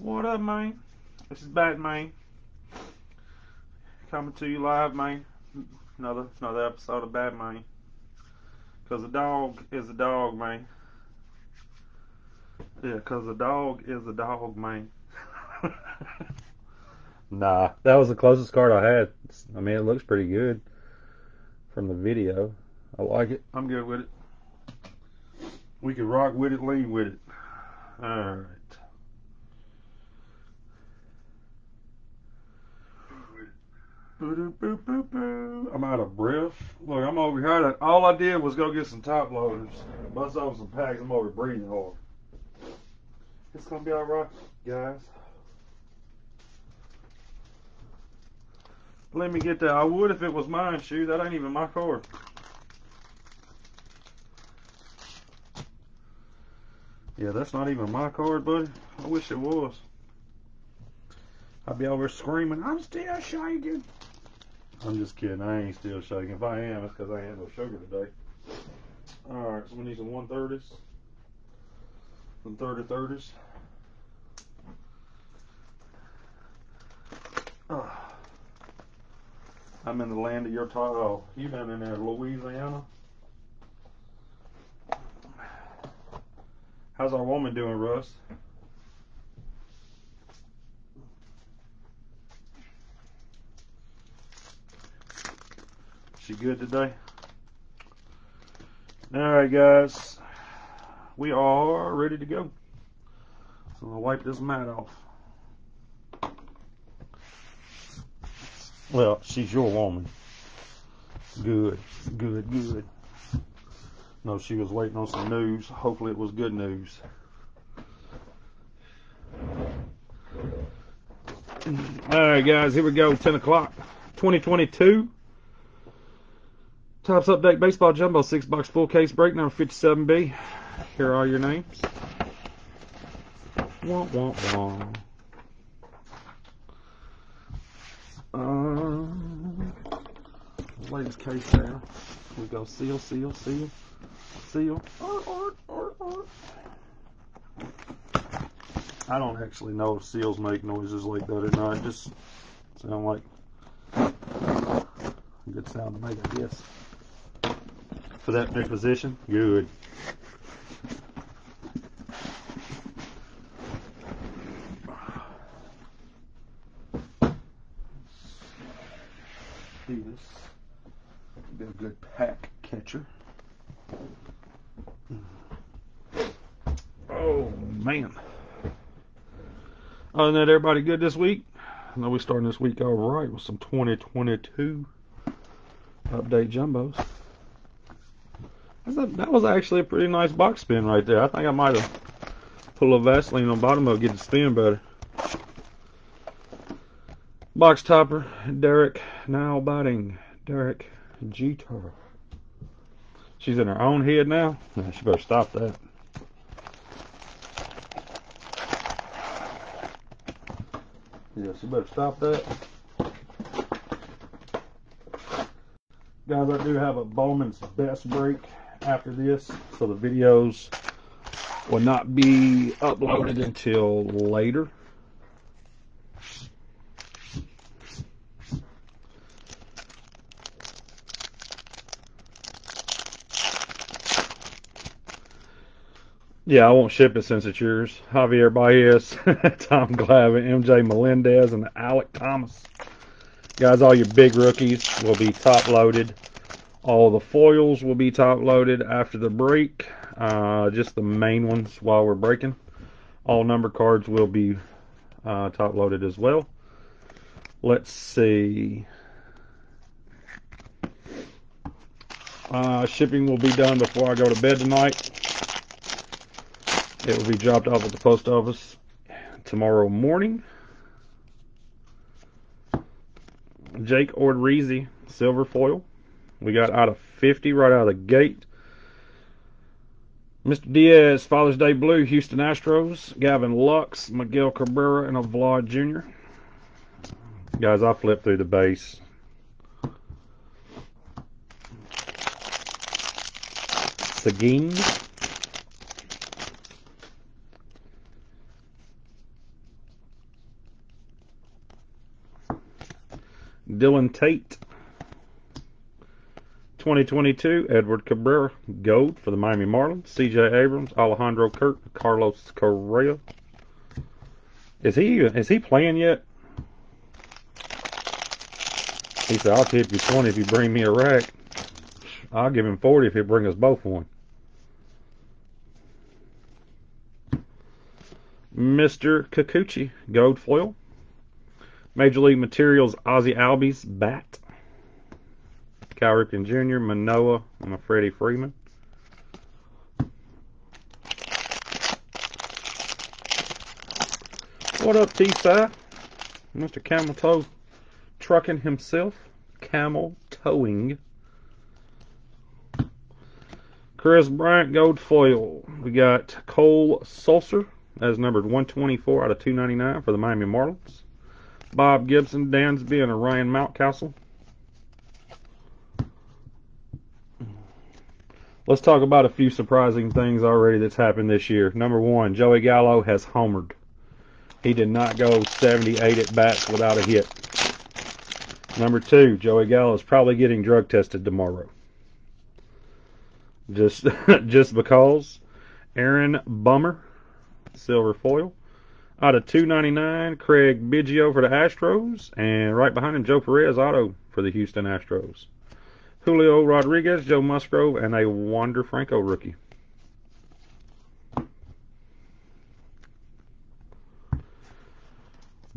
What up, man? This is Batman coming to you live, man. Another episode of Batman. Cause the dog is a dog, man. Yeah, cause the dog is a dog, man. Nah, that was the closest card I had. I mean, it looks pretty good from the video. I like it. I'm good with it. We can rock with it, lean with it. Alright. I'm out of breath. Look, I'm over here. All I did was go get some top loaders, bust off some packs. I'm over breathing hard. It's gonna be alright, guys. Let me get that. I would if it was mine, shoot. That ain't even my car. Yeah, that's not even my card, buddy. I wish it was. I'd be over screaming, I'm still shaking. I'm just kidding. I ain't still shaking. If I am, it's because I ain't had no sugar today. Alright, so we need some 130s. Some 30-30s. I'm in the land of your oh, you been in there, Louisiana? How's our woman doing, Russ? She good today? Alright, guys. We are ready to go. So I'm going to wipe this mat off. Well, she's your woman. Good, good, good. No, she was waiting on some news. Hopefully it was good news. Alright, guys, here we go. 10 o'clock. 2022. Topps Update Baseball Jumbo 6-box full case break number 57B. Here are your names. Wah, wah, wah. Lay this case down. We go seal, seal, seal, seal. I don't actually know if seals make noises like that or not. It just sound like a good sound to make, I guess. For that new position, good. This be a good pack catcher. Oh man! Other than that, everybody good this week? I know we're starting this week all right with some 2022 update jumbos. That was actually a pretty nice box spin right there. I think I might have put a little Vaseline on the bottom of it to get the spin better. Box topper, Derek, now batting, Derek Jeter. She's in her own head now. Yeah, she better stop that. Yeah, she better stop that. Guys, I do have a Bowman's Best break after this, so the videos will not be uploaded until later. Yeah, I won't ship it since it's yours. Javier Baez, Tom Glavine, MJ Melendez, and Alec Thomas. Guys, all your big rookies will be top loaded. All the foils will be top loaded after the break. Just the main ones while we're breaking. All number cards will be top loaded as well. Let's see. Shipping will be done before I go to bed tonight. It will be dropped off at the post office tomorrow morning. Jake Odorizzi, silver foil. We got out of 50 right out of the gate. Mr. Diaz, Father's Day Blue, Houston Astros. Gavin Lux, Miguel Cabrera, and a Vlad Jr. Guys, I flipped through the base. Seguin. Dylan Tate. 2022, Edward Cabrera, gold for the Miami Marlins. C.J. Abrams, Alejandro Kirk, Carlos Correa. Is he playing yet? He said, I'll tip you 20 if you bring me a rack. I'll give him 40 if he'll bring us both one. Mr. Kikuchi, gold foil. Major League Materials, Ozzie Albies, bat. Cal Ripken Jr., Manoah, and a Freddie Freeman. What up, T-Side? Mr. Camel Toe trucking himself. Camel towing. Chris Bryant, gold foil. We got Cole Sulser as numbered 124 out of 299 for the Miami Marlins. Bob Gibson, Dansby, and Ryan Mountcastle. Let's talk about a few surprising things already that's happened this year. Number one, Joey Gallo has homered. He did not go 78 at bats without a hit. Number two, Joey Gallo is probably getting drug tested tomorrow. Just because. Aaron Bummer, silver foil. Out of 299, Craig Biggio for the Astros. And right behind him, Joe Perez auto for the Houston Astros. Julio Rodriguez, Joe Musgrove, and a Wander Franco rookie.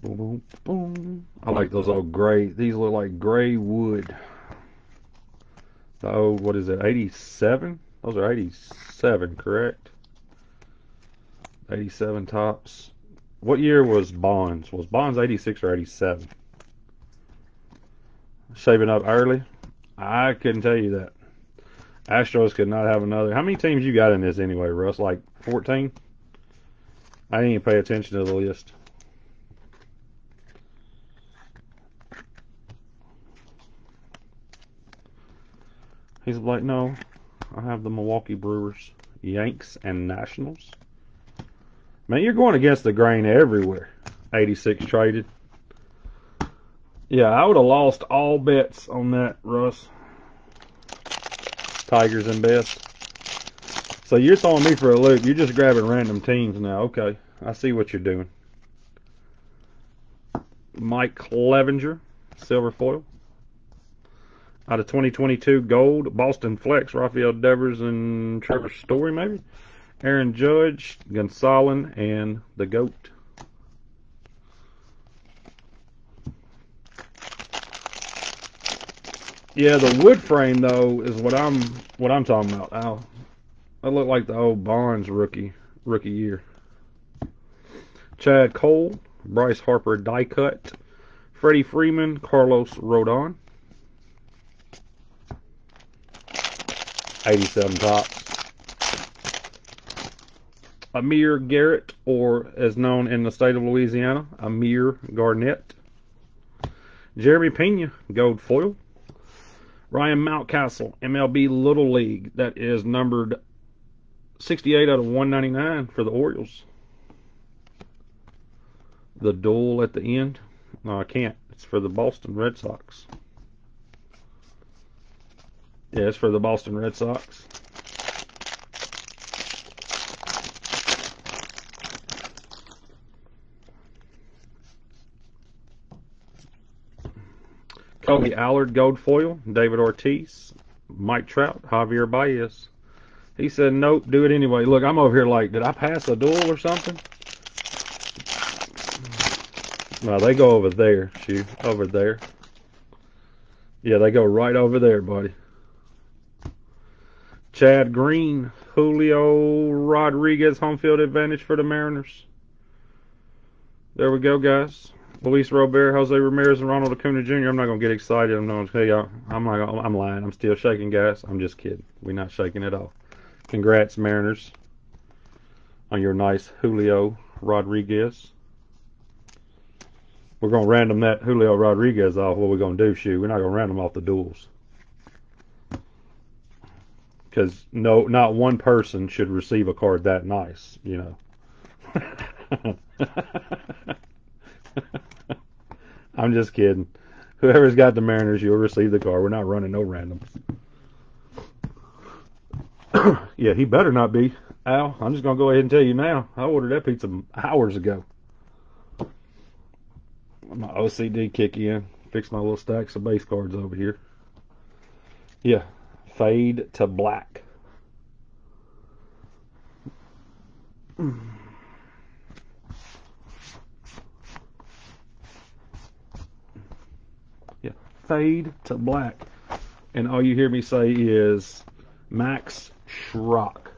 Boom, boom, boom. I like those old gray. These look like gray wood. The old, what is it, 87? Those are 87, correct? 87 tops. What year was Bonds? Was Bonds 86 or 87? Shaving up early? I couldn't tell you that. Astros could not have another. How many teams you got in this anyway, Russ? Like 14? I didn't even pay attention to the list. He's like, no, I have the Milwaukee Brewers, Yanks, and Nationals. Man, you're going against the grain everywhere. 86 traded. Yeah, I would have lost all bets on that, Russ. Tigers and best. So you're throwing me for a loop. You're just grabbing random teams now. Okay, I see what you're doing. Mike Clevenger, silver foil. Out of 2022, gold, Boston Flex, Rafael Devers and Trevor Story, maybe. Aaron Judge, Gonsolin, and the GOAT. Yeah, the wood frame though is what I'm talking about. Al, that looked like the old Bonds rookie year. Chad Cole, Bryce Harper die cut, Freddie Freeman, Carlos Rodon. 87 tops. Amir Garrett, or as known in the state of Louisiana, Amir Garnett. Jeremy Pena, gold foil. Ryan Mountcastle, MLB Little League, that is numbered 68 out of 199 for the Orioles. The duel at the end. No, I can't. It's for the Boston Red Sox. Yeah, it's for the Boston Red Sox. Kobe Allard, gold foil. David Ortiz, Mike Trout, Javier Baez. He said, nope, do it anyway. Look, I'm over here like, did I pass a duel or something? No, they go over there, shoot, over there. Yeah, they go right over there, buddy. Chad Green, Julio Rodriguez, home field advantage for the Mariners. There we go, guys. Luis Robert, Jose Ramirez, and Ronald Acuna Jr. I'm not gonna get excited. I'm not gonna tell y'all. I'm lying. I'm still shaking, guys. I'm just kidding. We're not shaking at all. Congrats, Mariners, on your nice Julio Rodriguez. We're gonna random that Julio Rodriguez off. What we're gonna do, shoot? We're not gonna random off the duels. Because no, not one person should receive a card that nice, you know. I'm just kidding. Whoever's got the Mariners, you'll receive the card. We're not running no randoms. Yeah, he better not be. Al, I'm just going to go ahead and tell you now. I ordered that pizza hours ago. My OCD kick in. Fix my little stacks of base cards over here. Yeah, fade to black. Yeah, fade to black. And all you hear me say is Max Schrock.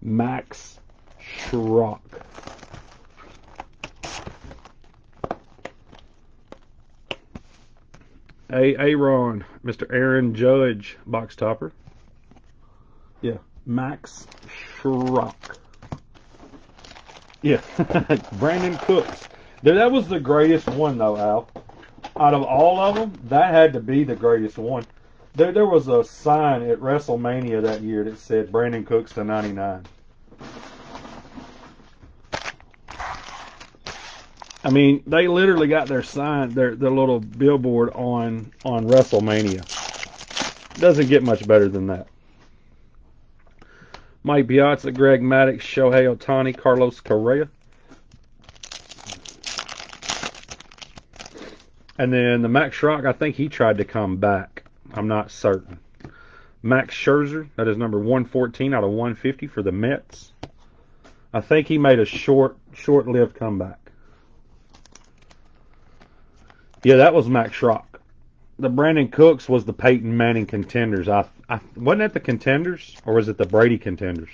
Max Schrock. Aaron, Mr. Aaron Judge, box topper. Yeah, Max Schrock. Yeah, Brandon Cooks. That was the greatest one, though, Al. Out of all of them, that had to be the greatest one. There was a sign at WrestleMania that year that said Brandon Cooks to 99. I mean, they literally got their sign, their little billboard on WrestleMania. Doesn't get much better than that. Mike Piazza, Greg Maddux, Shohei Ohtani, Carlos Correa. And then the Max Schrock, I think he tried to come back. I'm not certain. Max Scherzer, that is number 114 out of 150 for the Mets. I think he made a short-lived comeback. Yeah, that was Max Schrock. The Brandon Cooks was the Peyton Manning Contenders. Wasn't that the Contenders, or was it the Brady Contenders?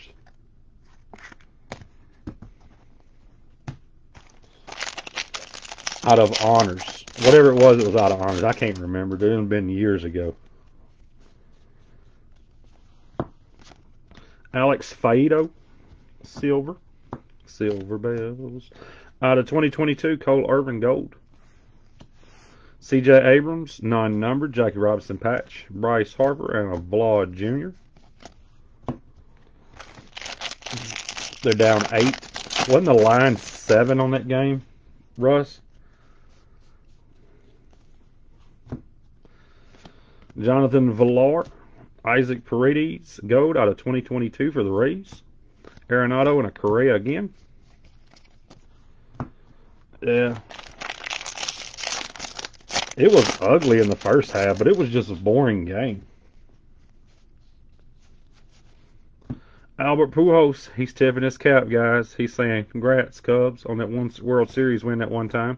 Out of honors. Whatever it was out of honors. I can't remember. It had been years ago. Alex Faedo, silver. Silver bells. Out of 2022, Cole Irvin, gold. C.J. Abrams, non-numbered. Jackie Robinson patch. Bryce Harper, and a Vlad Jr. They're down 8. Wasn't the line 7 on that game, Russ? Jonathan Villar, Isaac Paredes, gold out of 2022 for the Rays. Arenado and a Correa again. Yeah. It was ugly in the first half, but it was just a boring game. Albert Pujols, he's tipping his cap, guys. He's saying, congrats, Cubs, on that one World Series win at one time.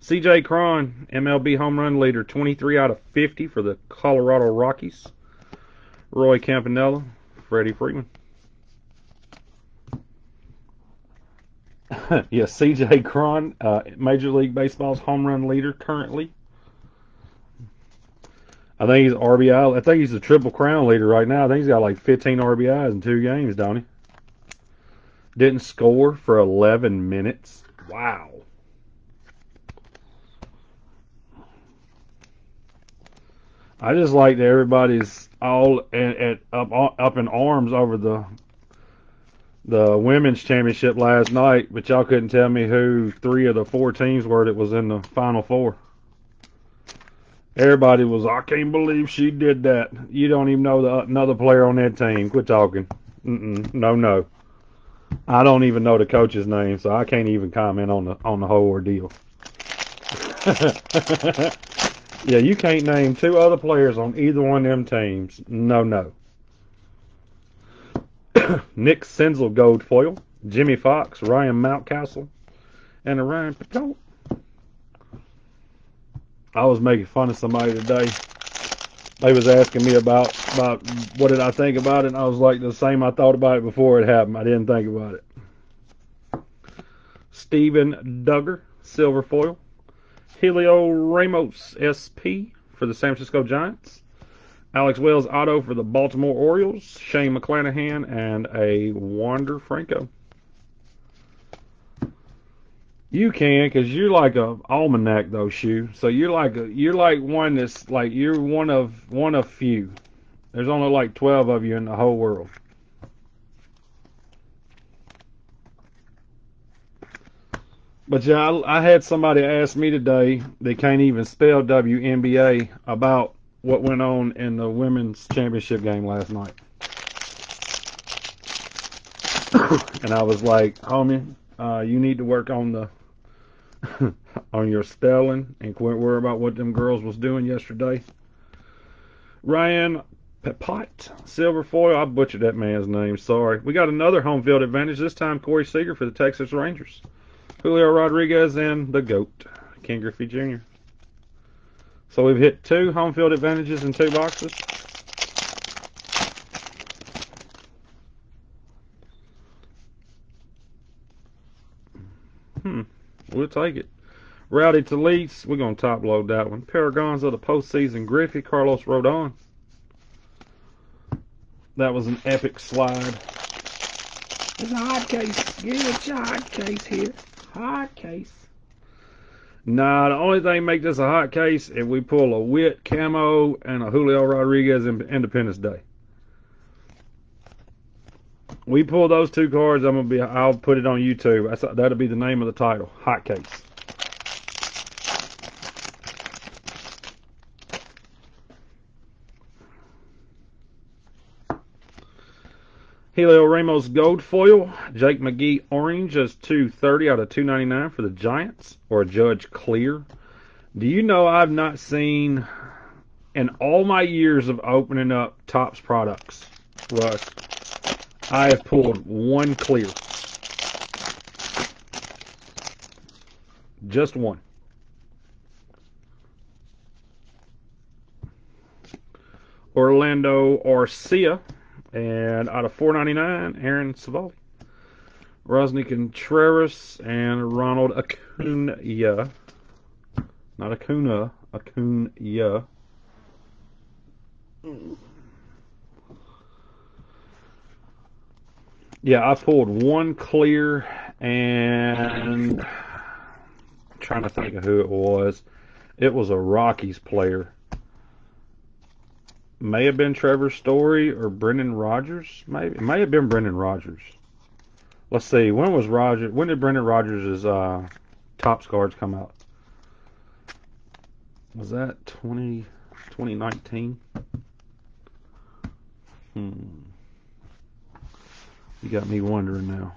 C.J. Cron, MLB home run leader, 23 out of 50 for the Colorado Rockies. Roy Campanella, Freddie Freeman. Yeah, C.J. Cron, Major League Baseball's home run leader currently. I think he's RBI. I think he's the Triple Crown leader right now. I think he's got like 15 RBIs in 2 games, don't he? Didn't score for 11 minutes. Wow. I just like that everybody's all up in arms over the women's championship last night, but y'all couldn't tell me who 3 of the 4 teams were that was in the Final Four. Everybody was, I can't believe she did that. You don't even know another player on that team. Quit talking. No. I don't even know the coach's name, so I can't even comment on the whole ordeal. Yeah, you can't name 2 other players on either one of them teams. No. Nick Senzel gold foil. Jimmy Fox, Ryan Mountcastle, and a Ryan Patel. I was making fun of somebody today. They was asking me about what did I think about it, and I was like the same I thought about it before it happened. I didn't think about it. Steven Duggar, silver foil. Helio Ramos, SP for the San Francisco Giants. Alex Wells auto for the Baltimore Orioles. Shane McClanahan and a Wander Franco. You can, because you're like a almanac though, Shoe. So you're like one that's like you're one of few. There's only like 12 of you in the whole world. But yeah, I had somebody ask me today they can't even spell WNBA about what went on in the women's championship game last night. And I was like, homie, you need to work on the on your spelling and quit worrying about what them girls was doing yesterday. Ryan Pepot, silver foil. I butchered that man's name. Sorry. We got another home field advantage. This time Corey Seager for the Texas Rangers. Julio Rodriguez and the GOAT, Ken Griffey Jr. So we've hit 2 home field advantages in 2 boxes. We'll take it. Rowdy Talese, we're going to top load that one. Paragons of the postseason, Griffey, Carlos Rodon. That was an epic slide. There's a hot case. Get a hot case here. Hot case. Nah, the only thing make this a hot case if we pull a Witt Camo and a Julio Rodriguez Independence Day. We pull those 2 cards, I'll put it on YouTube. That'll be the name of the title. Hot case. Helio Ramos gold foil. Jake McGee orange is 230 out of 299 for the Giants, or Judge Clear. Do you know I've not seen in all my years of opening up Topps products, Russ, I have pulled 1 clear. Just 1. Orlando Arcia. And out of 499, Aaron Savali. Rosny Contreras and Ronald Acuna. Not Acuna, Acuna. Yeah, I pulled 1 clear, and I'm trying to think of who it was. It was a Rockies player. May have been Trevor Story or Brendan Rodgers. Maybe it may have been Brendan Rodgers. Let's see. When did Brendan Rodgers' Topps cards come out? Was that 2019? You got me wondering now.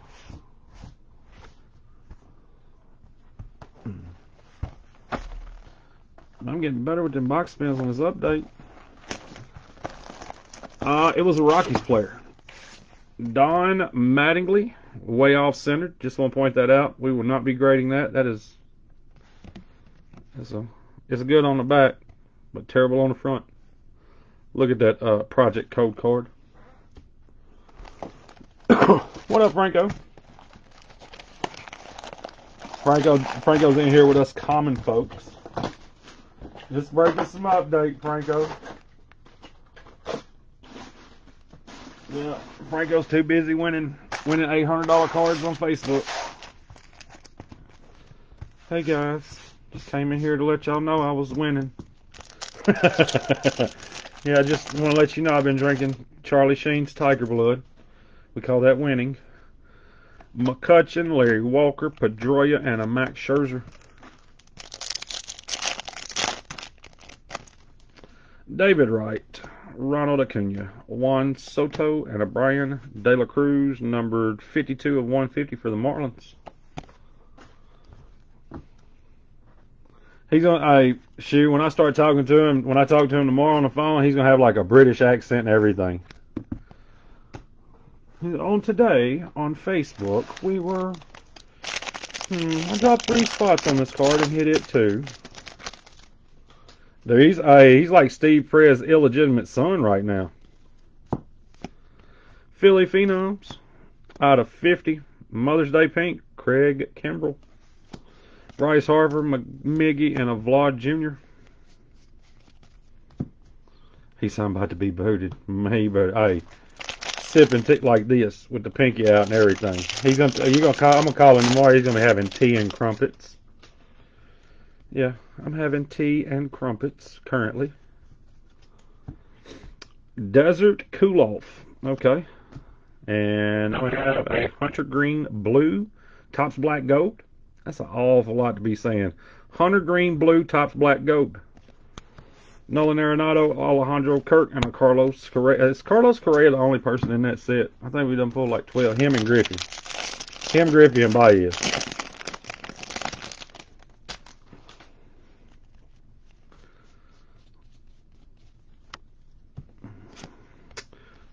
I'm getting better with them box spins on this update. It was a Rockies player. Don Mattingly, way off centered. Just want to point that out. We will not be grading that. It's good on the back, but terrible on the front. Look at that project code card. What up, Franco? Franco's in here with us common folks. Just breaking some update, Franco. Yeah, Franco's too busy winning $800 cards on Facebook. Hey guys, just came in here to let y'all know I was winning. Yeah, I just want to let you know I've been drinking Charlie Sheen's Tiger Blood. We call that winning. McCutchen, Larry Walker, Pedroia, and a Max Scherzer. David Wright, Ronald Acuna, Juan Soto, and a Brian De La Cruz, numbered 52 of 150 for the Marlins. He's gonna, when I start talking to him, when I talk to him tomorrow on the phone, he's gonna have like a British accent and everything. On today, on Facebook, we were, I dropped 3 spots on this card and hit it too. Dude, he's like Steve Prez's illegitimate son right now. Philly Phenoms, out of 50, Mother's Day Pink, Craig Kimbrell. Bryce Harper, Miggy, and a Vlad Jr. He's about to be booted. Hey, sipping tea like this with the pinky out and everything. I'm gonna call him tomorrow. He's gonna be having tea and crumpets. Yeah, I'm having tea and crumpets currently. Desert Cool Off. Okay. And we have a Hunter Green Blue, Topps Black Gold, That's an awful lot to be saying. Hunter green, blue, tops black, gold. Nolan Arenado, Alejandro Kirk, and a Carlos Correa. Is Carlos Correa the only person in that set? I think we done pulled like 12. Him and Griffey. Him, Griffey, and Baez.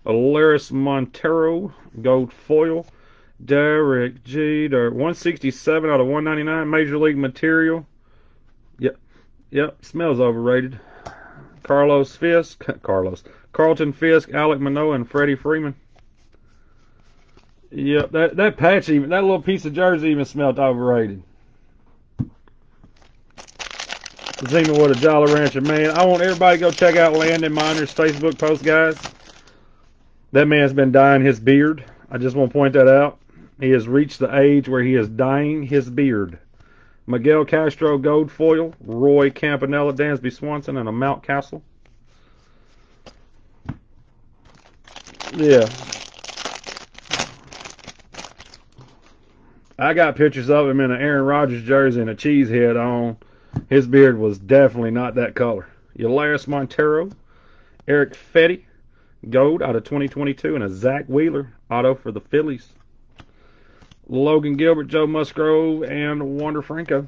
Alaris Montero, gold foil. Derek Jeter, 167 out of 199, Major League material. Yep, smells overrated. Carlton Fisk, Alek Manoah, and Freddie Freeman. Yep, that patch even, that little piece of jersey even smelled overrated. Zena with a Jolly Rancher, man. I want everybody to go check out Landon Miner's Facebook post, guys. That man's been dyeing his beard. I just want to point that out. He has reached the age where he is dyeing his beard. Miguel Castro, gold foil. Roy Campanella, Dansby Swanson, and a Mountcastle. Yeah. I got pictures of him in an Aaron Rodgers jersey and a cheese head on. His beard was definitely not that color. Yolaris Montero, Eric Fetty, gold out of 2022, and a Zach Wheeler auto for the Phillies. Logan Gilbert, Joe Musgrove, and Wander Franco.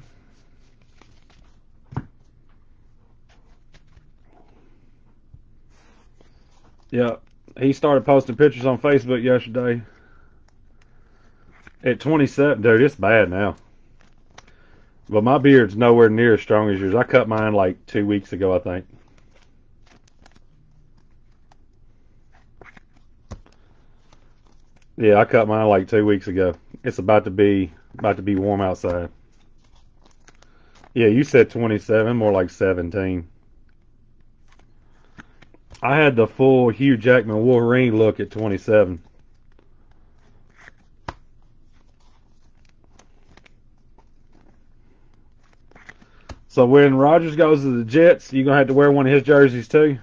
Yeah, he started posting pictures on Facebook yesterday. At 27, dude, it's bad now. But my beard's nowhere near as strong as yours. I cut mine like 2 weeks ago, I think. Yeah, I cut mine like 2 weeks ago. It's about to be warm outside. Yeah, you said 27, more like 17. I had the full Hugh Jackman Wolverine look at 27. So when Rodgers goes to the Jets, you're going to have to wear one of his jerseys too?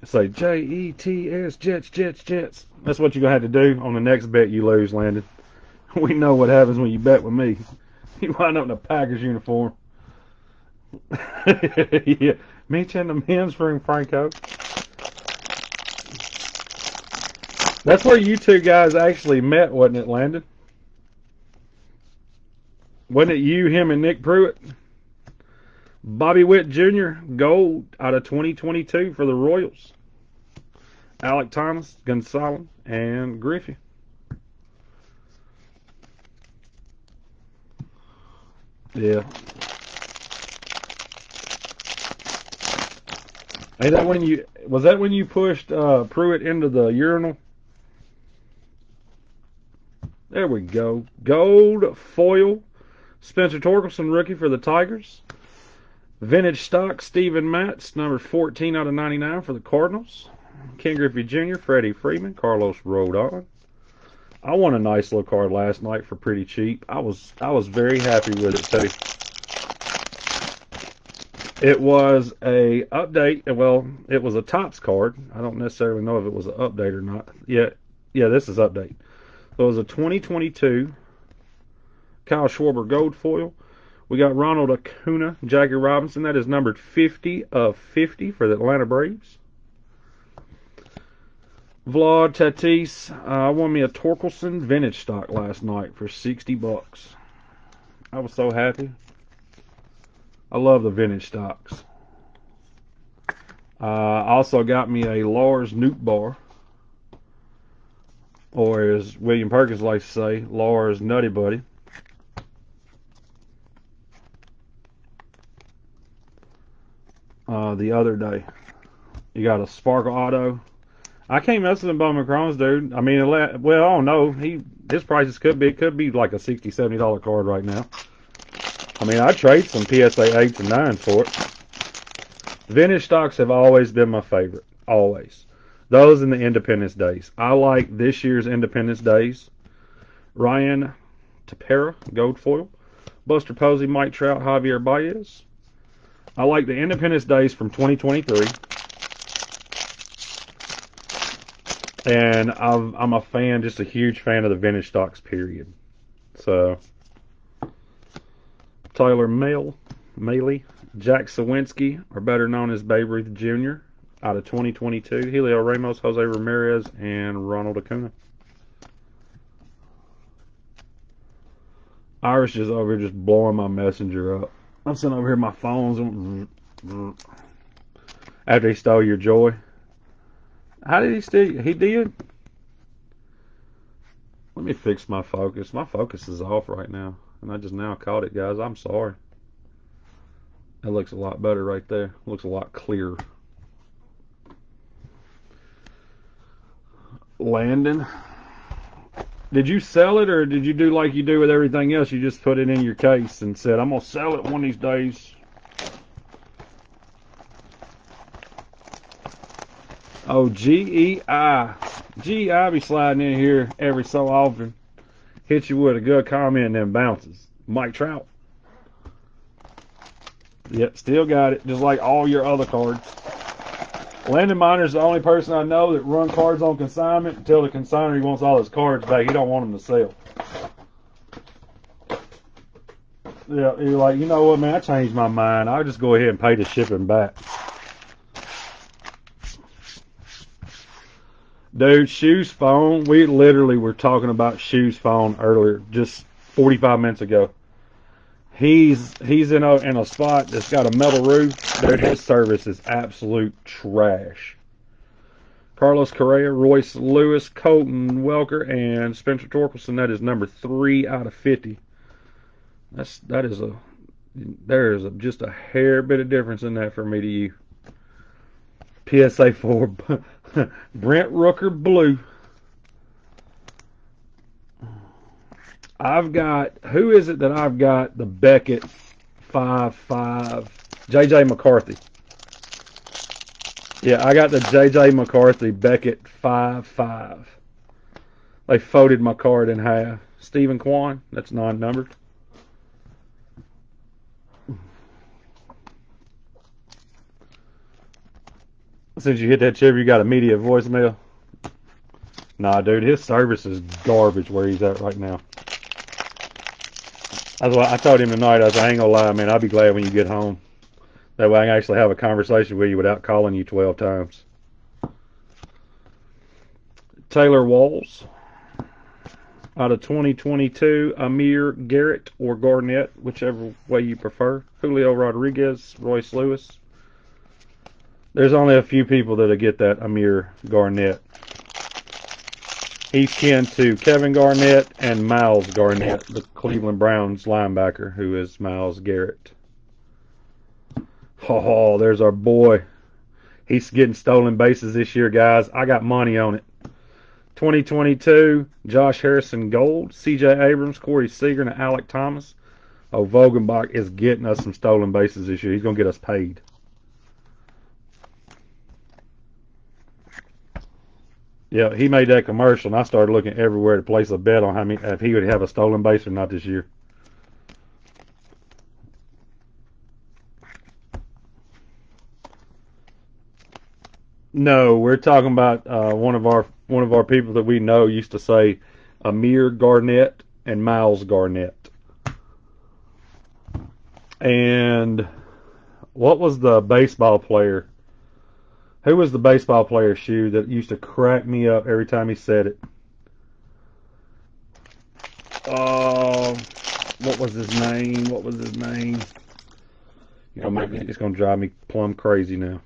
Say Jets, Jets. That's what you're going to have to do on the next bet you lose, Landon. We know what happens when you bet with me. You wind up in a Packers uniform. Yeah. Meet you in the men's room, Franco. That's where you two guys actually met, wasn't it, Landon? Wasn't it you, him, and Nick Pruitt? Bobby Witt Jr., gold out of 2022 for the Royals. Alek Thomas, Gonzalez, and Griffey. Yeah. Hey, was that when you pushed Pruitt into the urinal? There we go. Gold foil. Spencer Torkelson, rookie for the Tigers. Vintage stock, Steven Matz, number 14 out of 99 for the Cardinals. Ken Griffey Jr., Freddie Freeman, Carlos Rodon. I won a nice little card last night for pretty cheap. I was very happy with it too. It was a update. Well, it was a Topps card. I don't necessarily know if it was an update or not. Yeah, this is update. So it was a 2022 Kyle Schwarber gold foil. We got Ronald Acuna, Jackie Robinson. That is numbered 50 of 50 for the Atlanta Braves. Vlad Tatis. I won me a Torkelson vintage stock last night for $60. I was so happy. I love the vintage stocks. Also got me a Lars Nootbaar, or as William Perkins likes to say, Lars Nutty Buddy. The other day. You got a Sparkle Auto. I can't mess with them Bowman Chromes, dude. I mean, well, I don't know. His prices could be like a $60, $70 card right now. I mean, I'd trade some PSA 8s and 9s for it. Vintage stocks have always been my favorite. Always. Those in the Independence Days. I like this year's Independence Days. Ryan Tepera, gold foil. Buster Posey, Mike Trout, Javier Baez. I like the Independence Days from 2023. And I'm a fan, just a huge fan of the vintage stocks, period. So Tyler Mahle, Jack Sawinski, or better known as Babe Ruth Jr., out of 2022. Julio Ramos, Jose Ramirez, and Ronald Acuna. Irish is over here just blowing my messenger up. I'm sitting over here, my phone's after he stole your joy. How did he steal? He did? Let me fix my focus. My focus is off right now. And I just now caught it, guys. I'm sorry. That looks a lot better right there. Looks a lot clearer. Landon. Did you sell it, or did you do like you do with everything else? You just put it in your case and said, I'm going to sell it one of these days. Oh, GEI. GEI be sliding in here every so often. Hit you with a good comment and then bounces. Mike Trout. Yep, still got it, just like all your other cards. Landon Miner's the only person I know that run cards on consignment until the consignor wants all his cards back. He don't want them to sell. Yeah, you're like, you know what, man, I changed my mind. I'll just go ahead and pay the shipping back. Dude, Shoe's phone, we literally were talking about Shoe's phone earlier, just 45 minutes ago. He's in a spot that's got a metal roof. Dude, his service is absolute trash. Carlos Correa, Royce Lewis, Colton Welker, and Spencer Torkelson. That is number 3 out of 50. There is just a hair bit of difference in that for me to you. PSA 4, Brent Rooker Blue. I've got, who is it that I've got the Beckett 5.5? J.J. McCarthy. Yeah, I got the J.J. McCarthy Beckett 5.5. They folded my card in half. Stephen Kwan, that's non-numbered. Since you hit that chip, you got immediate voicemail. Nah, dude, his service is garbage where he's at right now. That's why I told him tonight, I ain't gonna lie, man, I'll be glad when you get home. That way I can actually have a conversation with you without calling you 12 times. Taylor Walls, out of 2022, Amir Garrett or Garnett, whichever way you prefer. Julio Rodriguez, Royce Lewis. There's only a few people that'll get that Amir Garnett. He's kin to Kevin Garnett and Myles Garnett, the Cleveland Browns linebacker, who is Myles Garrett. Oh, there's our boy. He's getting stolen bases this year, guys. I got money on it. 2022, Josh Harrison Gold, C.J. Abrams, Corey Seager, and Alec Thomas. Oh, Vogelbach is getting us some stolen bases this year. He's going to get us paid. Yeah, he made that commercial, and I started looking everywhere to place a bet on how many, if he would have a stolen base or not this year. No, we're talking about one of our people that we know used to say Amir Garnett and Myles Garnett. And what was the baseball player? Who was the baseball player, Shoe, that used to crack me up every time he said it? What was his name? You know, it's going to drive me plumb crazy now.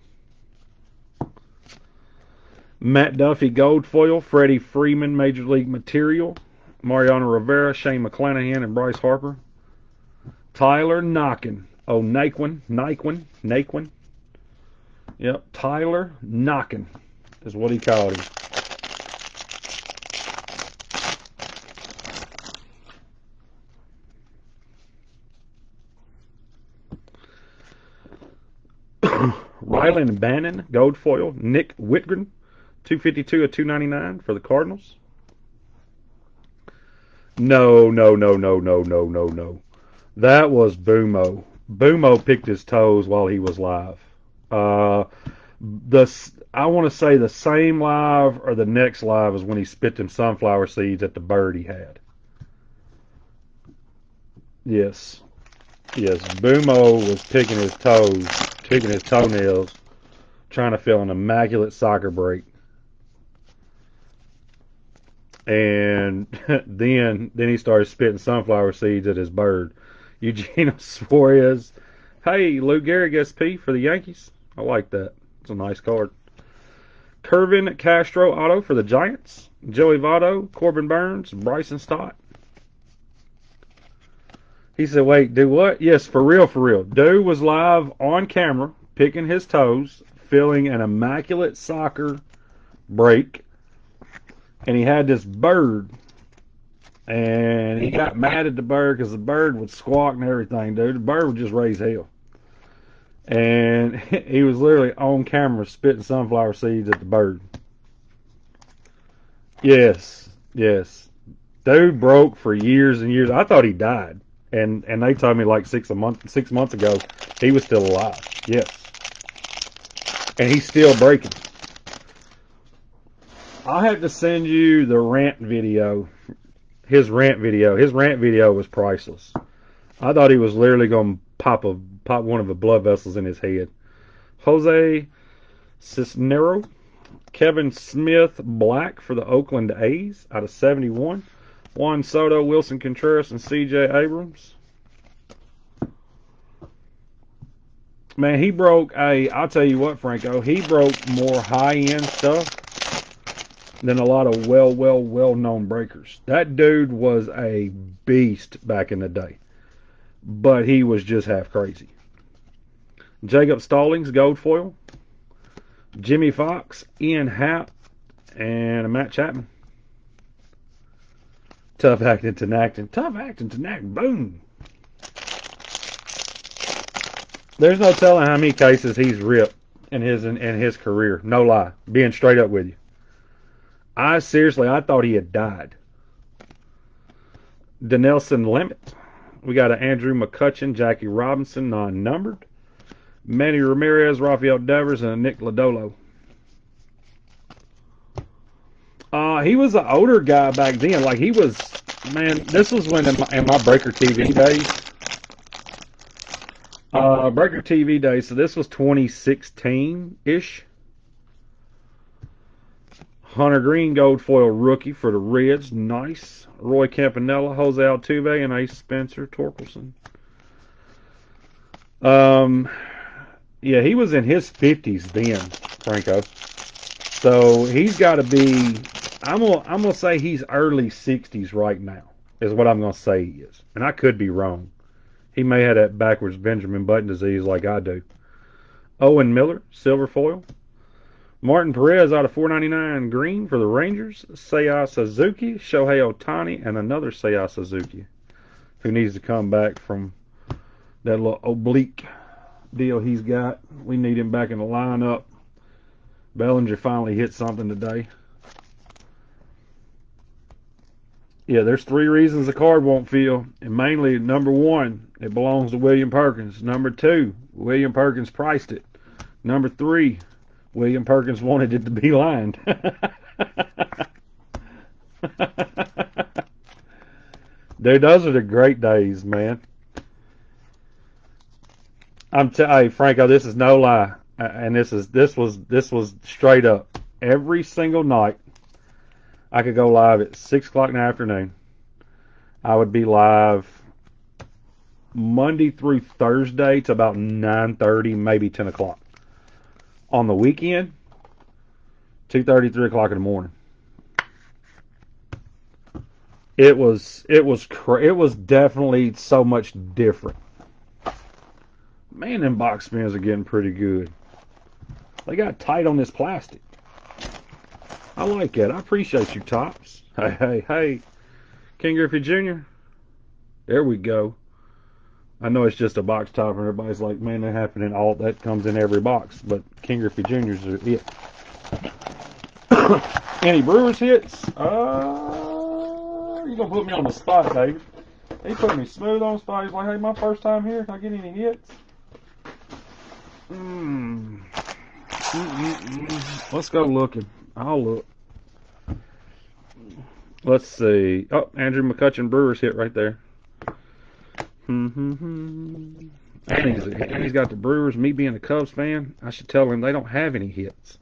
Matt Duffy Gold Foil, Freddie Freeman Major League Material, Mariano Rivera, Shane McClanahan, and Bryce Harper. Tyler Naquin. Oh, Naquin. Yep, Tyler Naquin is what he called him. Rylan Bannon, gold foil. Nick Whitgren, 252 of 299 for the Cardinals. No. That was Boomo. Boomo picked his toes while he was live. I want to say the same live or the next live is when he spit them sunflower seeds at the bird he had. Yes. Yes. Boomo was picking his toes, picking his toenails, trying to fill an immaculate soccer break. And then he started spitting sunflower seeds at his bird. Eugenio Suarez. Hey, Lou Gehrig SP for the Yankees. I like that. It's a nice card. Kervin Castro auto for the Giants. Joey Votto, Corbin Burns, Bryson Stott. He said, wait, do what? Yes, for real, for real. Dude was live on camera, picking his toes, filling an immaculate soccer break, and he had this bird, and he got mad at the bird because the bird would squawk and everything, dude. The bird would just raise hell. And he was literally on camera spitting sunflower seeds at the bird. Yes, yes. Dude broke for years and years. I thought he died. And they told me like 6 months ago he was still alive. Yes. And he's still breaking. I'll have to send you the rant video. His rant video. His rant video was priceless. I thought he was literally going to pop one of the blood vessels in his head. Jose Cisnero, Kevin Smith Black for the Oakland A's out of 71. Juan Soto, Wilson Contreras, and C.J. Abrams. Man, he broke I'll tell you what, Franco, he broke more high-end stuff than a lot of well-known breakers. That dude was a beast back in the day. But he was just half crazy. Jacob Stallings, gold foil. Jimmy Fox, Ian Happ, and Matt Chapman. Tough acting to acting. Tough acting to acting. Boom. There's no telling how many cases he's ripped in his career. No lie. Being straight up with you. I thought he had died. Denelson Limit. We got an Andrew McCutchen, Jackie Robinson, non-numbered. Manny Ramirez, Rafael Devers, and a Nick Lodolo. He was an older guy back then. Like, he was, man, this was when in my Breaker TV days. Breaker TV days, so this was 2016-ish. Hunter Green, gold foil rookie for the Reds. Nice. Roy Campanella, Jose Altuve, and Ace Spencer Torkelson. Yeah, he was in his 50s then, Franco. So he's got to be, I'm gonna say he's early 60s right now, is what I'm going to say he is. And I could be wrong. He may have that backwards Benjamin Button disease like I do. Owen Miller, silver foil. Martin Perez out of 499 green for the Rangers. Seiya Suzuki, Shohei Ohtani, and another Seiya Suzuki who needs to come back from that little oblique deal he's got. We need him back in the lineup. Bellinger finally hit something today. Yeah, there's 3 reasons the card won't fill. And mainly, number 1, it belongs to William Perkins. Number 2, William Perkins priced it. Number 3, William Perkins wanted it to be lined. Dude, those are the great days, man. Hey, Franco, this is no lie, and this was straight up. Every single night, I could go live at 6 o'clock in the afternoon. I would be live Monday through Thursday to about 9:30, maybe 10 o'clock. On the weekend, 2:30, 3 o'clock in the morning. It was definitely so much different. Man, them box spins are getting pretty good. They got tight on this plastic. I like it. I appreciate you, Tops. Hey. King Griffey Jr. There we go. I know it's just a box top, and everybody's like, man, that comes in every box. But King Griffey Jr.'s are it. Any Brewers hits? You're going to put me on the spot, David. He put me smooth on the spot. He's like, hey, my first time here. Can I get any hits? Let's go looking. I'll look. Let's see. Oh, Andrew McCutchen Brewers hit right there. And he's got the Brewers. Me being a Cubs fan, I should tell him they don't have any hits.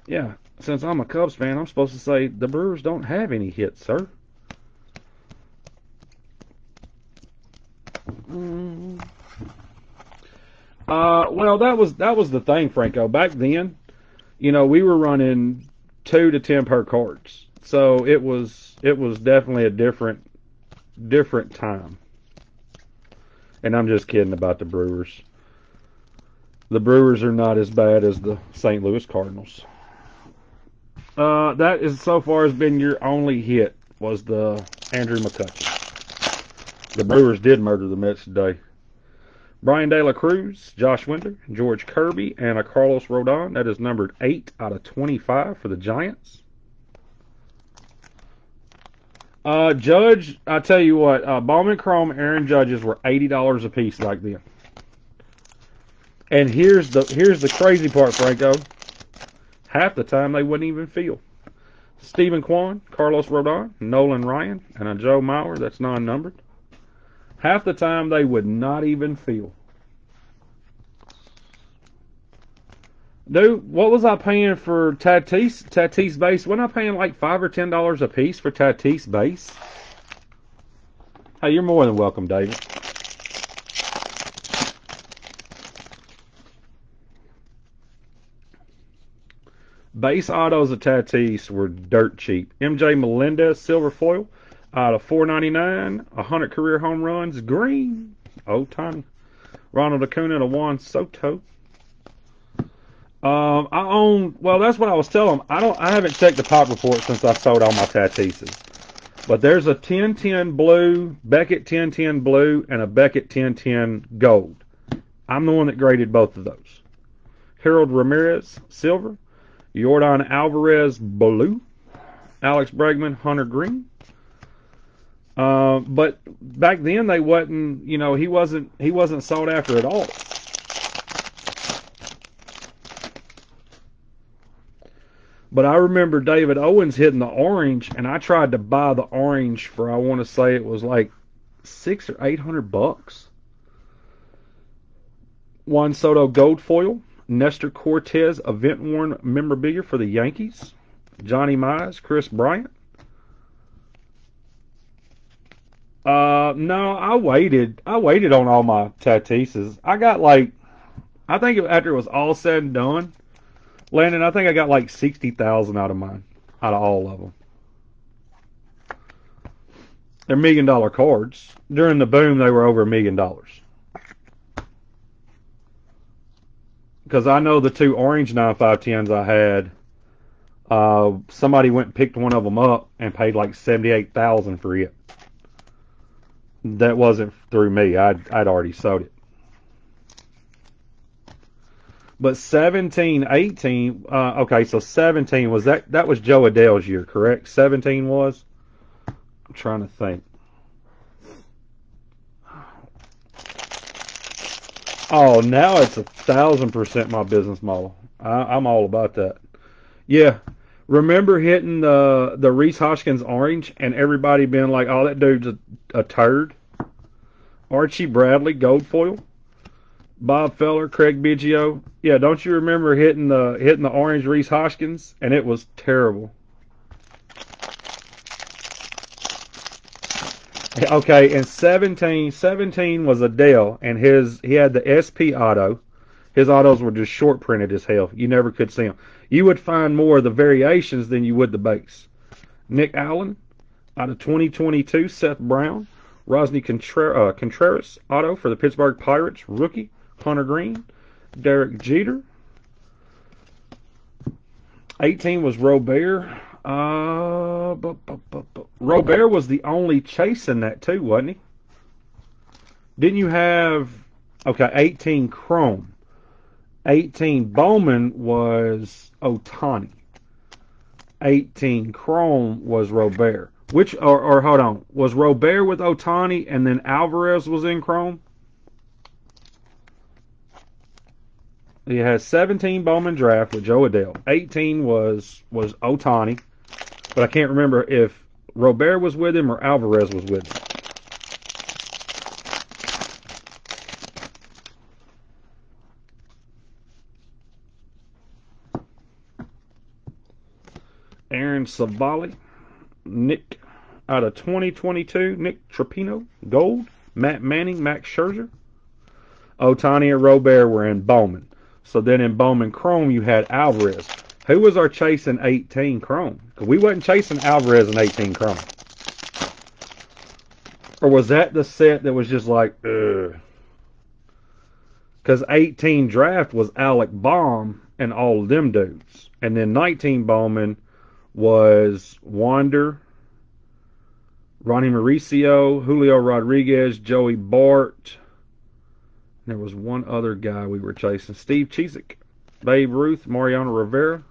Yeah, since I'm a Cubs fan, I'm supposed to say the Brewers don't have any hits, sir. Well, that was the thing, Franco. Back then, we were running 2 to 10 per cards, so it was definitely a different time. And I'm just kidding about the Brewers. The Brewers are not as bad as the St. Louis Cardinals. That is so far has been your only hit, was the Andrew McCutchen. The Brewers did murder the Mets today. Brian De La Cruz, Josh Winder, George Kirby, and a Carlos Rodon. That is numbered 8 out of 25 for the Giants. Judge, I tell you what, Bowman Chrome Aaron Judges were $80 a piece back then. And here's the crazy part, Franco. Half the time they wouldn't even feel. Stephen Kwan, Carlos Rodon, Nolan Ryan, and a Joe Mauer, that's non-numbered. Half the time they would not even feel. Dude, what was I paying for Tatis base? Wasn't I paying like $5 or $10 a piece for Tatis base? Hey, you're more than welcome, David. Base autos of Tatis were dirt cheap. MJ Melendez silver foil out of $4.99. 100 career home runs, green. Ohtani. Ronald Acuna and a Juan Soto. That's what I was telling them. I haven't checked the pop report since I sold all my Tatises. But there's a 1010 blue, Beckett 1010 blue, and a Beckett 1010 gold. I'm the one that graded both of those. Harold Ramirez, silver. Jordan Alvarez, blue. Alex Bregman, Hunter green. But back then they wasn't, he wasn't sought after at all. But I remember David Owens hitting the orange, and I tried to buy the orange for, I want to say it was like $600 or $800. Juan Soto gold foil, Nestor Cortez event worn memorabilia for the Yankees, Johnny Mize, Chris Bryant. No, I waited on all my Tatises. I got I think after it was all said and done, Landon, I think I got like 60,000 out of mine, out of all of them. They're $1 million cards. During the boom, they were over $1 million. Because I know the 2 orange 9.510s I had, somebody went and picked one of them up and paid like 78,000 for it. That wasn't through me. I'd already sold it. But 17, 18, okay, so 17 was that was Joe Adele's year, correct? 17 was? I'm trying to think. Oh, now it's 1,000% my business model. I'm all about that. Yeah. Remember hitting the Reese Hoskins orange and everybody being like, oh, that dude's a turd? Archie Bradley gold foil. Bob Feller, Craig Biggio. Yeah, don't you remember hitting the orange Reese Hoskins? And it was terrible. Okay, and 17 was Adele, and he had the SP auto. His autos were just short printed as hell. You never could see them. You would find more of the variations than you would the base. Nick Allen, out of 2022, Seth Brown. Rosny Contreras auto for the Pittsburgh Pirates, rookie. Hunter Green, Derek Jeter. 18 was Robert. Robert was the only chase in that too, wasn't he? Didn't you have 18 Chrome. 18 Bowman was Ohtani. 18 Chrome was Robert. Or hold on, was Robert with Ohtani and then Alvarez was in Chrome? He has 17 Bowman draft with Joe Adele. 18 was Ohtani, but I can't remember if Robert was with him or Alvarez was with him. Aaron Savali. Nick out of 2022. Nick Trapino. Gold. Matt Manning. Max Scherzer. Ohtani and Robert were in Bowman. So then in Bowman Chrome, you had Alvarez. Who was our chasing 18 Chrome? Because we wasn't chasing Alvarez in 18 Chrome. Or was that the set that was just like, ugh? Because 18 draft was Alec Baum and all of them dudes. And then 19 Bowman was Wander, Ronnie Mauricio, Julio Rodriguez, Joey Bart. There was one other guy we were chasing. Steve Cheesick, Babe Ruth, Mariano Rivera.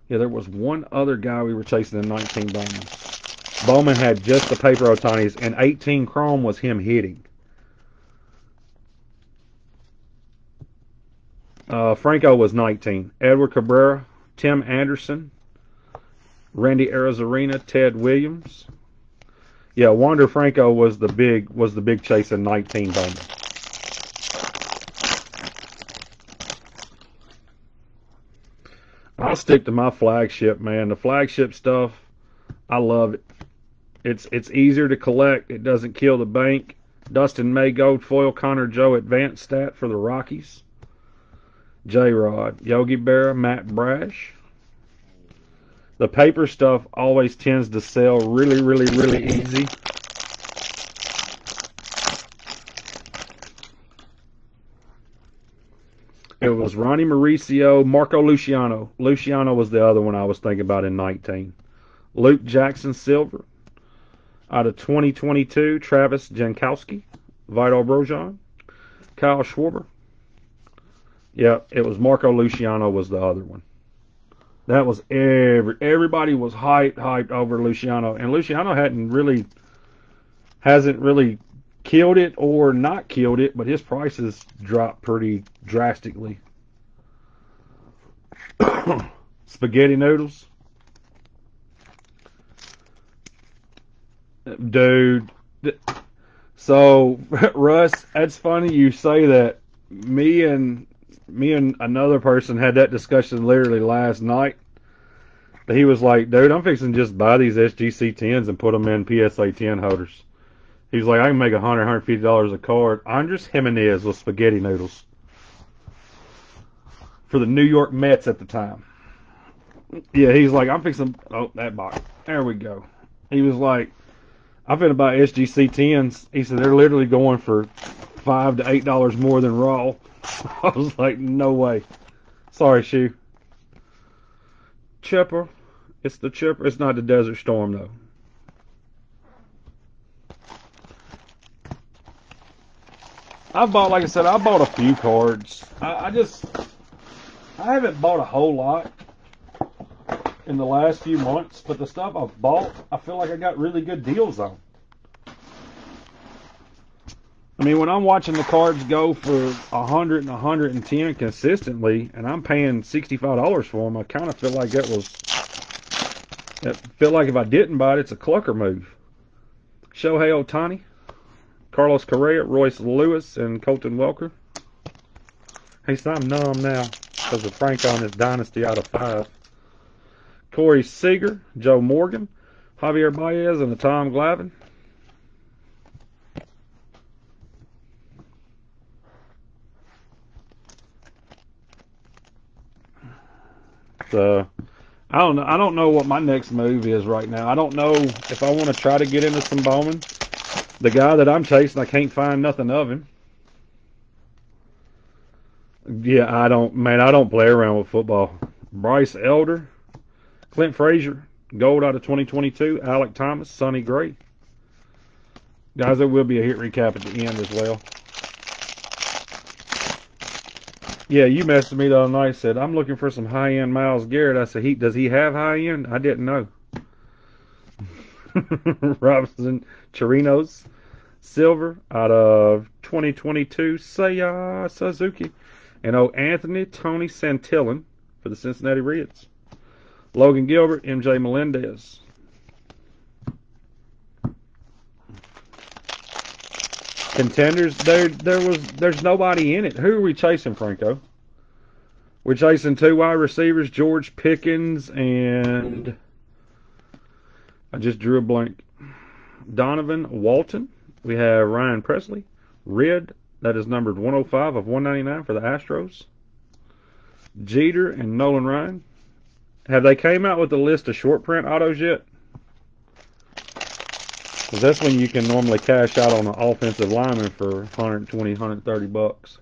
Yeah, there was one other guy we were chasing in 19 Bowman. Bowman had just the paper Ohtanis, and 18 Chrome was him hitting. Franco was 19. Edward Cabrera, Tim Anderson, Randy Arozarena, Ted Williams. Yeah, Wander Franco was the big chase in 19 Bowman. I'll stick to my flagship, man. The flagship stuff, I love it. It's easier to collect. It doesn't kill the bank. Dustin May Gold Foil, Connor Joe Advanced Stat for the Rockies. J-Rod, Yogi Berra, Matt Brash. The paper stuff always tends to sell really, really, really easy. It was Ronnie Mauricio, Marco Luciano. Luciano was the other one I was thinking about in 19. Luke Jackson Silver. Out of 2022, Travis Jankowski, Vital Brojan, Kyle Schwarber. Yeah, it was Marco Luciano was the other one. That was everybody was hyped over Luciano, and Luciano hasn't really killed it or not killed it, but his prices dropped pretty drastically. Spaghetti noodles. Dude, so Russ, that's funny you say that. Me and another person had that discussion literally last night. He was like, dude, I'm fixing to just buy these SGC 10s and put them in PSA 10 holders. He's like, I can make $150 a card. Andres Jimenez with spaghetti noodles for the New York Mets at the time. Yeah, he's like, I'm fixing. Oh, that box. There we go. He was like, I'm finna buy SGC 10s. He said they're literally going for $5 to $8 more than raw. I was like, no way. Sorry, Shu. Chipper. It's the Chipper. It's not the Desert Storm, though. Like I said, I bought a few cards. I haven't bought a whole lot in the last few months, but the stuff I've bought, I feel like I got really good deals on. I mean, when I'm watching the cards go for 100 and 110 consistently, and I'm paying $65 for them, I kind of feel like if I didn't buy it, it's a clucker move. Shohei Ohtani, Carlos Correa, Royce Lewis, and Colton Welker. Hey, so I'm numb now because of Franco and his dynasty out of 5. Corey Seager, Joe Morgan, Javier Baez, and the Tom Glavine. So I don't know what my next move is right now. I don't know if I want to try to get into some Bowman. The guy that I'm chasing, I can't find nothing of him. Yeah, I don't play around with football. Bryce Elder, Clint Frazier, gold out of 2022, Alec Thomas, Sonny Gray. Guys, there will be a hit recap at the end as well. Yeah, you messaged me the other night, said, I'm looking for some high-end Myles Garrett. I said, does he have high-end? I didn't know. Robinson Chirinos, silver out of 2022, Seiya Suzuki. And Anthony Tony Santillan for the Cincinnati Reds. Logan Gilbert, MJ Melendez. Contenders, there's nobody in it. Who are we chasing, Franco? We're chasing 2 wide receivers, George Pickens and I just drew a blank. Donovan Walton. We have Ryan Presley. Red, that is numbered 105 of 199 for the Astros. Jeter and Nolan Ryan. Have they came out with a list of short print autos yet? Because that's when you can normally cash out on an offensive lineman for 120, 130 bucks.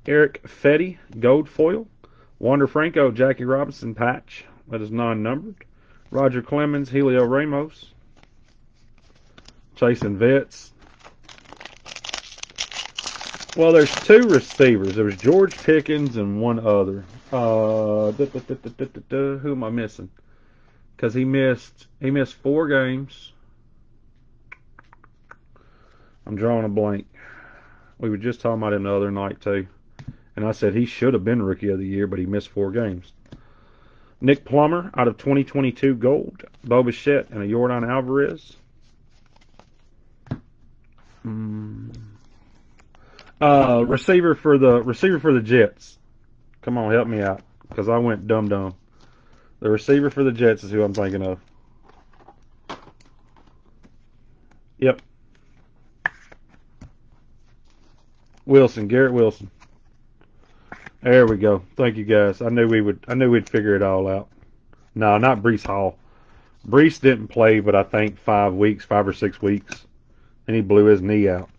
Eric Fetty, gold foil. Wander Franco, Jackie Robinson patch. That is non-numbered. Roger Clemens, Helio Ramos. Chasing vets. Well, there's 2 receivers. There was George Pickens and one other. Who am I missing? Because he missed 4 games. I'm drawing a blank. We were just talking about him the other night too. And I said he should have been Rookie of the Year, but he missed 4 games. Nick Plummer out of 2022 gold. Bo Bichette and a Yordan Alvarez. Receiver for the Jets. Come on, help me out, because I went dumb. The receiver for the Jets is who I'm thinking of. Yep. Wilson, Garrett Wilson. There we go. Thank you guys. I knew we'd figure it all out. No, not Breece Hall. Breece didn't play, but I think 5 or 6 weeks, and he blew his knee out.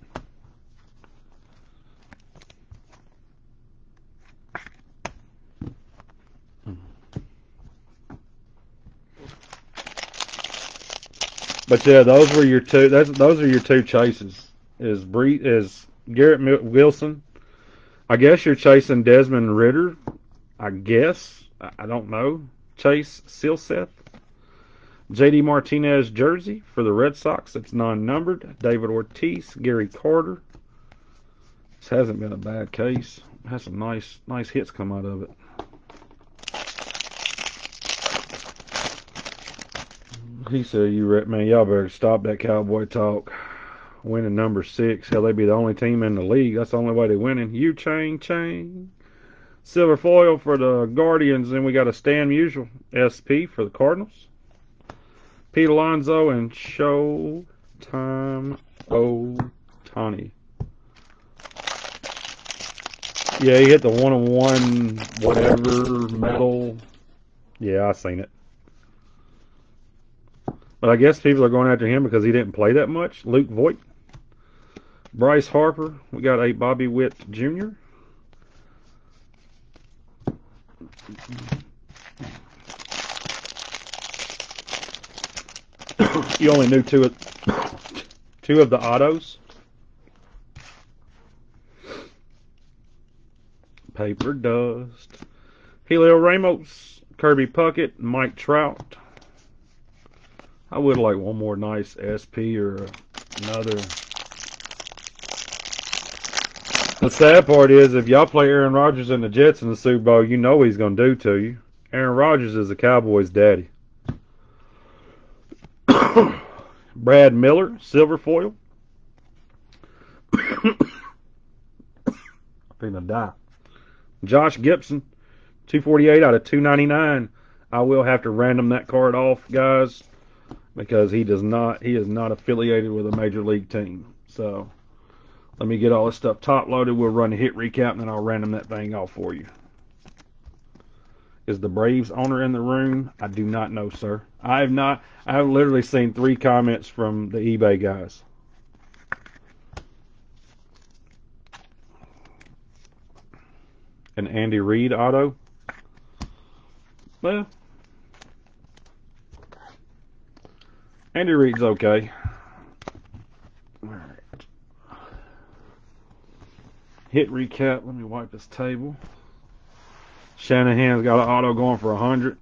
But yeah, those were your 2. Those are your 2 chases. Is Garrett Wilson? I guess you're chasing Desmond Ridder. I guess. I don't know. Chase Silseth. J.D. Martinez jersey for the Red Sox. It's non-numbered. David Ortiz. Gary Carter. This hasn't been a bad case. It has some nice hits come out of it. He said, man, y'all better stop that cowboy talk. Winning number 6. Hell, they be the only team in the league. That's the only way they're winning. Chang. Silver foil for the Guardians. And we got a Stan Musial SP for the Cardinals. Pete Alonso and Showtime Ohtani. Yeah, he hit the 1-on-1 whatever metal. Yeah, I seen it. But I guess people are going after him because he didn't play that much. Luke Voigt. Bryce Harper. We got a Bobby Witt Jr. You only knew 2 of the autos. Paper dust. Helio Ramos. Kirby Puckett. Mike Trout. I would like one more nice SP or another. The sad part is, if y'all play Aaron Rodgers and the Jets in the Super Bowl, you know what he's going to do to you. Aaron Rodgers is the Cowboys' daddy. Brad Miller, silver foil. I'm gonna die. Josh Gibson, 248 out of 299. I will have to random that card off, guys, because he is not affiliated with a major league team. So let me get all this stuff top loaded. We'll run a hit recap and then I'll random that thing off for you. Is the Braves owner in the room? I do not know, sir. I have not. I have literally seen 3 comments from the eBay guys. An Andy Reid auto. Well, Andy Reid's okay. All right. Hit recap. Let me wipe this table. Shanahan's got an auto going for 100.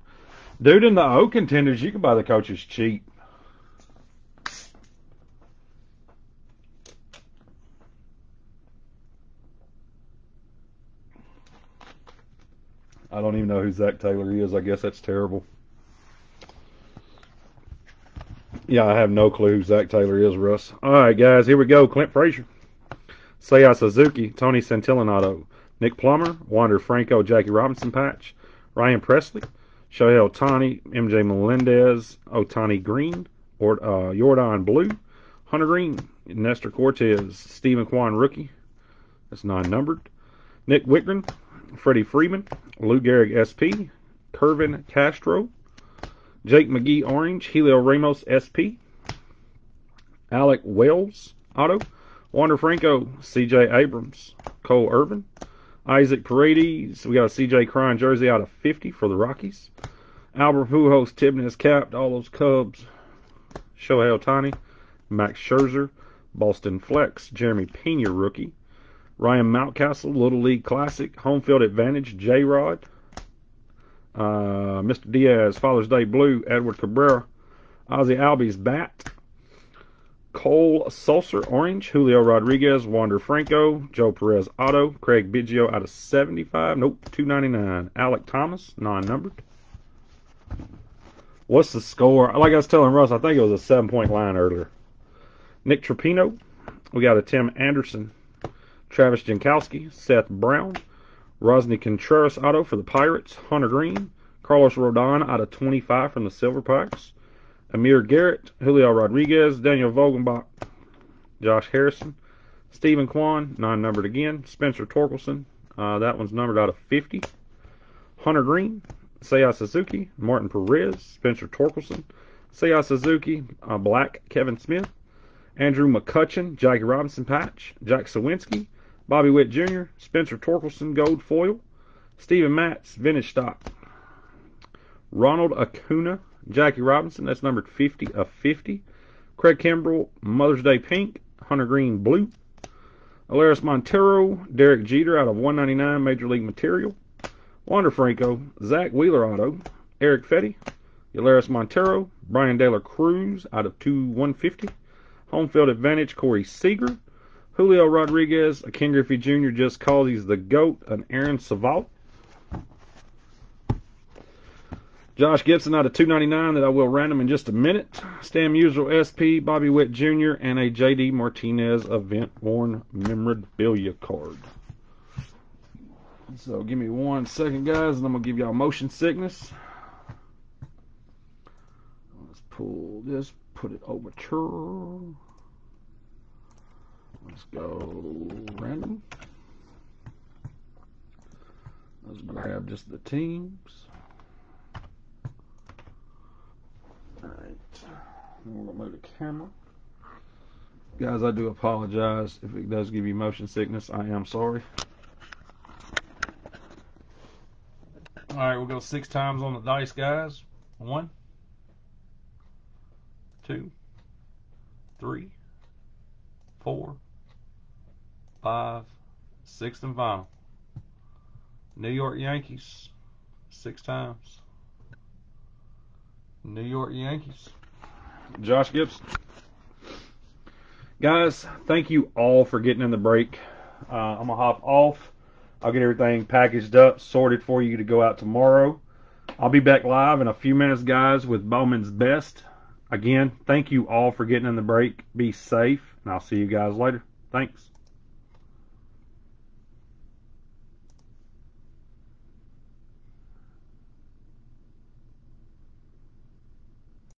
Dude, in the O contenders, you can buy the coaches cheap. I don't even know who Zach Taylor is. I guess that's terrible. Yeah, I have no clue who Zach Taylor is, Russ. All right, guys, here we go. Clint Frazier. Seiya Suzuki, Tony Santillan auto. Nick Plummer, Wander Franco, Jackie Robinson patch. Ryan Presley, Shohei Ohtani, MJ Melendez, Ohtani Green, Jordan Blue, Hunter Green, Nestor Cortez, Stephen Kwan rookie. That's non-numbered. Nick Wittgren, Freddie Freeman, Lou Gehrig SP, Kervin Castro, Jake McGee orange, Helio Ramos SP, Alec Wells auto, Wander Franco, CJ Abrams, Cole Irvin, Isaac Paredes. We got a CJ Cron jersey out of 50 for the Rockies. Albert Pujols, Tibness capped, all those Cubs. Shohei Ohtani, Max Scherzer, Boston Flex, Jeremy Pena rookie. Ryan Mountcastle, Little League Classic, Home Field Advantage, J-Rod. Mr. Diaz, Father's Day Blue, Edward Cabrera. Ozzie Albies bat. Cole Sulser orange, Julio Rodriguez, Wander Franco, Joe Perez auto, Craig Biggio out of 75, nope, 299. Alec Thomas, non-numbered. What's the score? Like I was telling Russ, I think it was a 7-point line earlier. Nick Trapino, we got a Tim Anderson, Travis Jankowski, Seth Brown, Rosny Contreras auto for the Pirates, Hunter Green, Carlos Rodon out of 25 from the Silverpacks, Amir Garrett, Julio Rodriguez, Daniel Vogelbach, Josh Harrison, Stephen Kwan, non-numbered again, Spencer Torkelson, that one's numbered out of 50, Hunter Green, Seiya Suzuki, Martin Perez, Spencer Torkelson, Seiya Suzuki, Black, Kevin Smith, Andrew McCutchen, Jackie Robinson patch, Jack Sawinski, Bobby Witt Jr., Spencer Torkelson, gold foil, Steven Matz, vintage stock, Ronald Acuna, Jackie Robinson, that's numbered 50 of 50, Craig Kimbrell, Mother's Day pink, Hunter Green blue, Alaris Montero, Derek Jeter out of 199 Major League material, Wander Franco, Zach Wheeler auto, Eric Fetty, Alaris Montero, Brian De La Cruz out of 150, Home Field Advantage, Corey Seager, Julio Rodriguez, a Ken Griffey Jr. just called he's the GOAT, an Aaron Savalt, Josh Gibson out of 299 that I will random in just a minute, Stan Musial SP, Bobby Witt Jr., and a JD Martinez event-worn memorabilia card. So give me 1 second, guys, and I'm going to give y'all motion sickness. Let's pull this, put it over mature. Let's go random. Let's grab just the teams. Alright. We're going to move the camera. Guys, I do apologize if it does give you motion sickness. I am sorry. Alright, we'll go 6 times on the dice, guys. 1, 2, 3, 4, 5, 6th and final. New York Yankees, 6 times. New York Yankees. Josh Gibson. Guys, thank you all for getting in the break. I'm going to hop off. I'll get everything packaged up, sorted for you to go out tomorrow. I'll be back live in a few minutes, guys, with Bowman's Best. Again, thank you all for getting in the break. Be safe, and I'll see you guys later. Thanks.